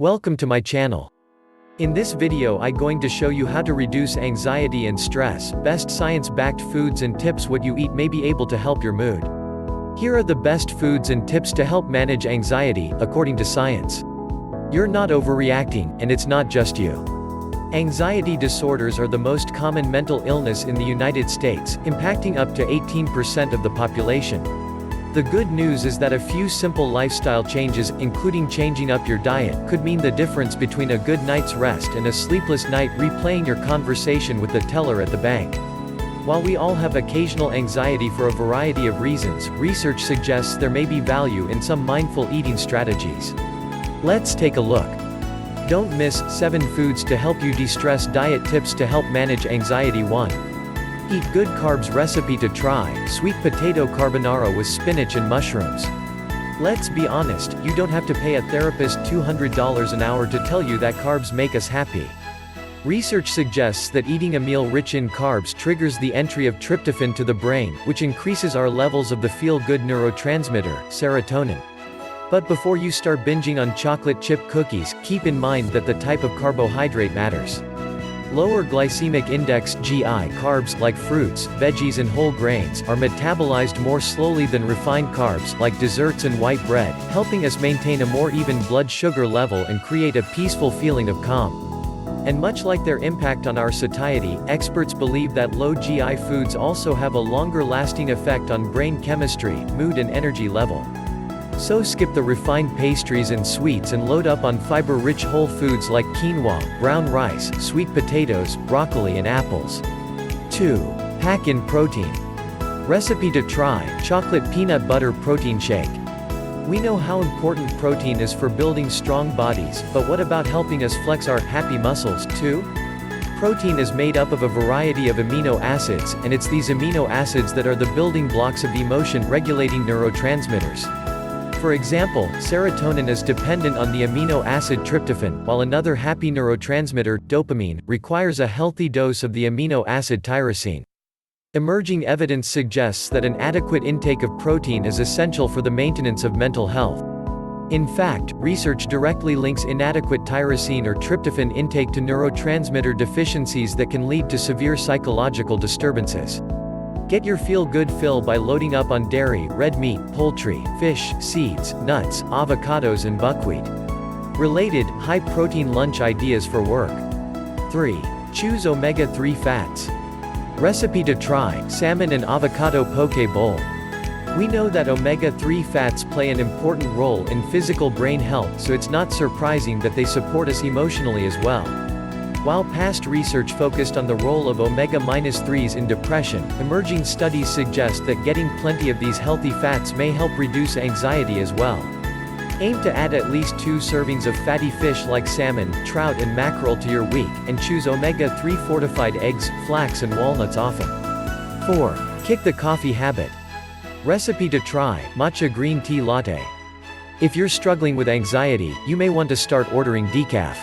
Welcome to my channel. In this video I going to show you how to reduce anxiety and stress, best science-backed foods and tips what you eat may be able to help your mood. Here are the best foods and tips to help manage anxiety, according to science. You're not overreacting, and it's not just you. Anxiety disorders are the most common mental illness in the United States, impacting up to 18% of the population. The good news is that a few simple lifestyle changes, including changing up your diet, could mean the difference between a good night's rest and a sleepless night replaying your conversation with the teller at the bank. While we all have occasional anxiety for a variety of reasons, research suggests there may be value in some mindful eating strategies. Let's take a look. Don't miss 7 foods to help you de-stress. Diet tips to help manage anxiety. 1. Eat good carbs. Recipe to try: sweet potato carbonara with spinach and mushrooms. Let's be honest, you don't have to pay a therapist $200 an hour to tell you that carbs make us happy. Research suggests that eating a meal rich in carbs triggers the entry of tryptophan to the brain, which increases our levels of the feel-good neurotransmitter, serotonin. But before you start binging on chocolate chip cookies, keep in mind that the type of carbohydrate matters. Lower glycemic index (GI) carbs, like fruits, veggies and whole grains, are metabolized more slowly than refined carbs, like desserts and white bread, helping us maintain a more even blood sugar level and create a peaceful feeling of calm. And much like their impact on our satiety, experts believe that low GI foods also have a longer-lasting effect on brain chemistry, mood and energy level. So skip the refined pastries and sweets and load up on fiber-rich whole foods like quinoa, brown rice, sweet potatoes, broccoli and apples. 2. Pack in protein. Recipe to try: chocolate peanut butter protein shake. We know how important protein is for building strong bodies, but what about helping us flex our happy muscles, too? Protein is made up of a variety of amino acids, and it's these amino acids that are the building blocks of emotion-regulating neurotransmitters. For example, serotonin is dependent on the amino acid tryptophan, while another happy neurotransmitter, dopamine, requires a healthy dose of the amino acid tyrosine. Emerging evidence suggests that an adequate intake of protein is essential for the maintenance of mental health. In fact, research directly links inadequate tyrosine or tryptophan intake to neurotransmitter deficiencies that can lead to severe psychological disturbances. Get your feel-good fill by loading up on dairy, red meat, poultry, fish, seeds, nuts, avocados and buckwheat. Related, high-protein lunch ideas for work. 3. Choose omega-3 fats. Recipe to try: salmon and avocado poke bowl. We know that omega-3 fats play an important role in physical brain health, so it's not surprising that they support us emotionally as well. While past research focused on the role of omega-3s in depression, emerging studies suggest that getting plenty of these healthy fats may help reduce anxiety as well. Aim to add at least 2 servings of fatty fish like salmon, trout and mackerel to your week, and choose omega-3 fortified eggs, flax and walnuts often. 4. Kick the coffee habit. Recipe to try: matcha green tea latte. If you're struggling with anxiety, you may want to start ordering decaf.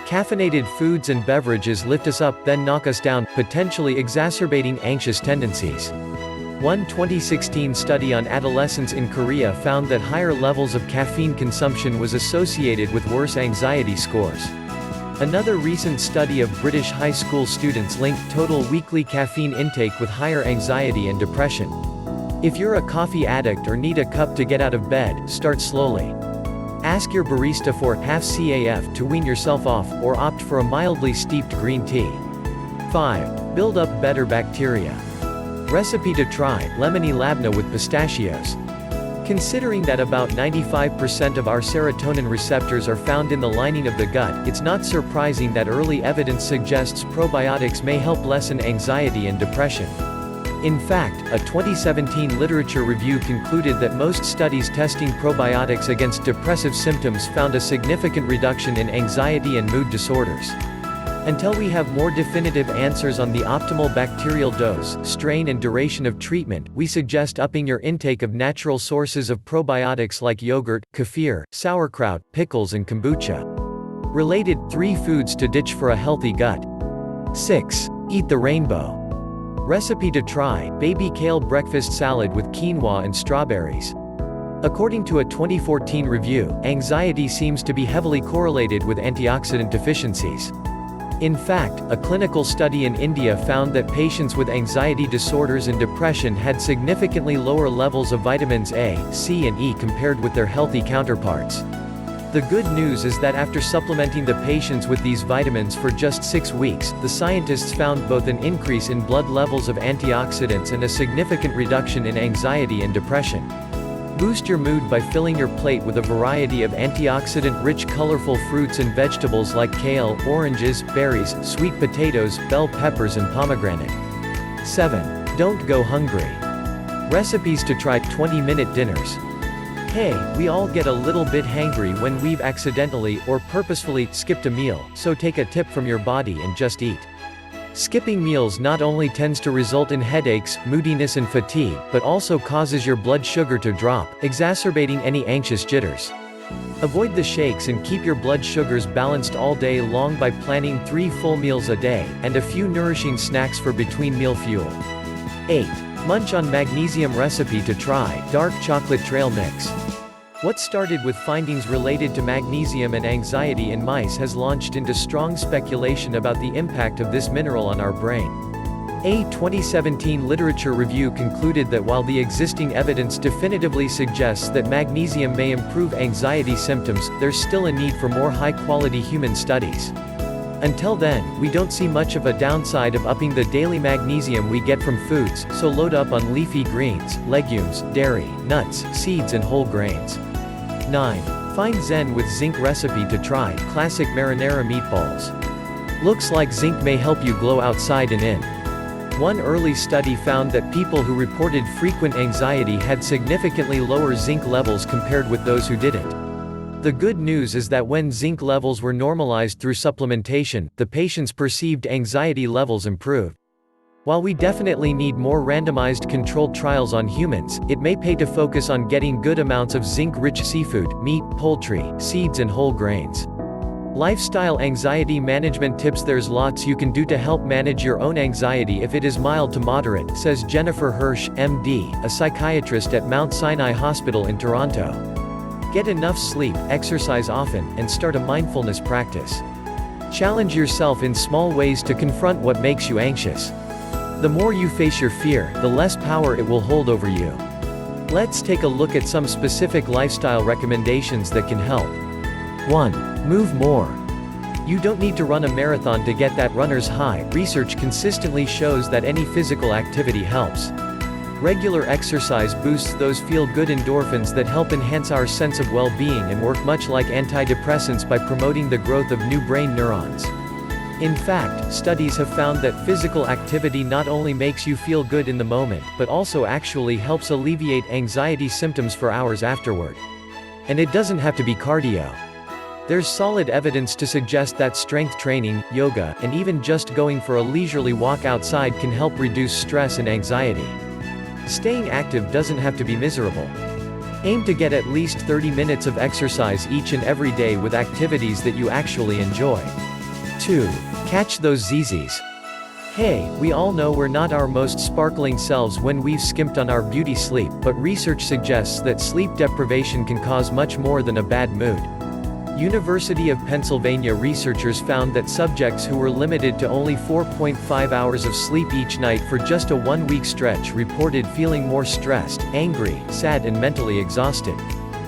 Caffeinated foods and beverages lift us up, then knock us down, potentially exacerbating anxious tendencies. One 2016 study on adolescents in Korea found that higher levels of caffeine consumption was associated with worse anxiety scores. Another recent study of British high school students linked total weekly caffeine intake with higher anxiety and depression. If you're a coffee addict or need a cup to get out of bed, start slowly. Ask your barista for half CAF to wean yourself off, or opt for a mildly steeped green tea. 5. Build up better bacteria. Recipe to try: lemony labna with pistachios. Considering that about 95% of our serotonin receptors are found in the lining of the gut, it's not surprising that early evidence suggests probiotics may help lessen anxiety and depression. In fact, a 2017 literature review concluded that most studies testing probiotics against depressive symptoms found a significant reduction in anxiety and mood disorders. Until we have more definitive answers on the optimal bacterial dose, strain and duration of treatment, we suggest upping your intake of natural sources of probiotics like yogurt, kefir, sauerkraut, pickles and kombucha. Related, 3 foods to ditch for a healthy gut. 6. Eat the rainbow. Recipe to try: baby kale breakfast salad with quinoa and strawberries. According to a 2014 review, anxiety seems to be heavily correlated with antioxidant deficiencies. In fact, a clinical study in India found that patients with anxiety disorders and depression had significantly lower levels of vitamins A, C and E compared with their healthy counterparts. The good news is that after supplementing the patients with these vitamins for just 6 weeks, the scientists found both an increase in blood levels of antioxidants and a significant reduction in anxiety and depression. Boost your mood by filling your plate with a variety of antioxidant-rich colorful fruits and vegetables like kale, oranges, berries, sweet potatoes, bell peppers and pomegranate. 7. Don't go hungry. Recipes to try 20-minute dinners. Hey, we all get a little bit hangry when we've accidentally or purposefully skipped a meal, so take a tip from your body and just eat. Skipping meals not only tends to result in headaches, moodiness and fatigue, but also causes your blood sugar to drop, exacerbating any anxious jitters. Avoid the shakes and keep your blood sugars balanced all day long by planning 3 full meals a day, and a few nourishing snacks for between-meal fuel. 8. Munch on magnesium recipe to try, dark chocolate trail mix. What started with findings related to magnesium and anxiety in mice has launched into strong speculation about the impact of this mineral on our brain. A 2017 literature review concluded that while the existing evidence definitively suggests that magnesium may improve anxiety symptoms, there's still a need for more high-quality human studies. Until then, we don't see much of a downside of upping the daily magnesium we get from foods, so load up on leafy greens, legumes, dairy, nuts, seeds and whole grains. 9. Find Zen with zinc recipe to try, classic marinara meatballs. Looks like zinc may help you glow outside and in. One early study found that people who reported frequent anxiety had significantly lower zinc levels compared with those who didn't. The good news is that when zinc levels were normalized through supplementation, the patient's perceived anxiety levels improved. While we definitely need more randomized controlled trials on humans, it may pay to focus on getting good amounts of zinc-rich seafood, meat, poultry, seeds and whole grains. Lifestyle anxiety management tips. There's lots you can do to help manage your own anxiety if it is mild to moderate, says Jennifer Hirsch, MD, a psychiatrist at Mount Sinai Hospital in Toronto. Get enough sleep, exercise often, and start a mindfulness practice. Challenge yourself in small ways to confront what makes you anxious. The more you face your fear, the less power it will hold over you. Let's take a look at some specific lifestyle recommendations that can help. 1. Move more. You don't need to run a marathon to get that runner's high. Research consistently shows that any physical activity helps. Regular exercise boosts those feel-good endorphins that help enhance our sense of well-being and work much like antidepressants by promoting the growth of new brain neurons. In fact, studies have found that physical activity not only makes you feel good in the moment, but also actually helps alleviate anxiety symptoms for hours afterward. And it doesn't have to be cardio. There's solid evidence to suggest that strength training, yoga, and even just going for a leisurely walk outside can help reduce stress and anxiety. Staying active doesn't have to be miserable. Aim to get at least 30 minutes of exercise each and every day with activities that you actually enjoy. 2. Catch those ZZs. Hey, we all know we're not our most sparkling selves when we've skimped on our beauty sleep, but research suggests that sleep deprivation can cause much more than a bad mood. University of Pennsylvania researchers found that subjects who were limited to only 4.5 hours of sleep each night for just a 1-week stretch reported feeling more stressed, angry, sad and mentally exhausted.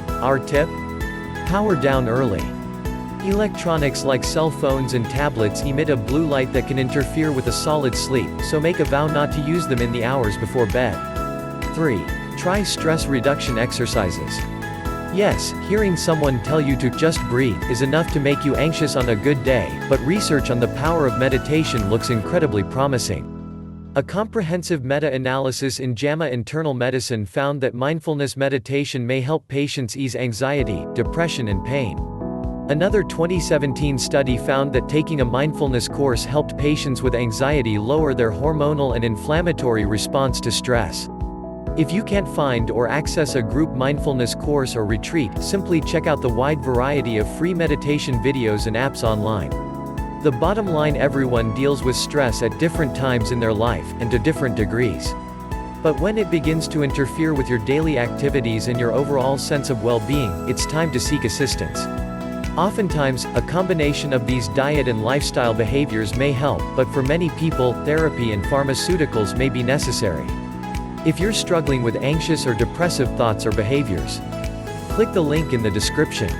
Our tip? Power down early. Electronics like cell phones and tablets emit a blue light that can interfere with a solid sleep, so make a vow not to use them in the hours before bed. 3. Try stress reduction exercises. Yes, hearing someone tell you to just breathe is enough to make you anxious on a good day, but research on the power of meditation looks incredibly promising. A comprehensive meta-analysis in JAMA Internal Medicine found that mindfulness meditation may help patients ease anxiety, depression and pain. Another 2017 study found that taking a mindfulness course helped patients with anxiety lower their hormonal and inflammatory response to stress. If you can't find or access a group mindfulness course or retreat, simply check out the wide variety of free meditation videos and apps online. The bottom line: everyone deals with stress at different times in their life, and to different degrees. But when it begins to interfere with your daily activities and your overall sense of well-being, it's time to seek assistance. Oftentimes, a combination of these diet and lifestyle behaviors may help, but for many people, therapy and pharmaceuticals may be necessary. If you're struggling with anxious or depressive thoughts or behaviors, click the link in the description.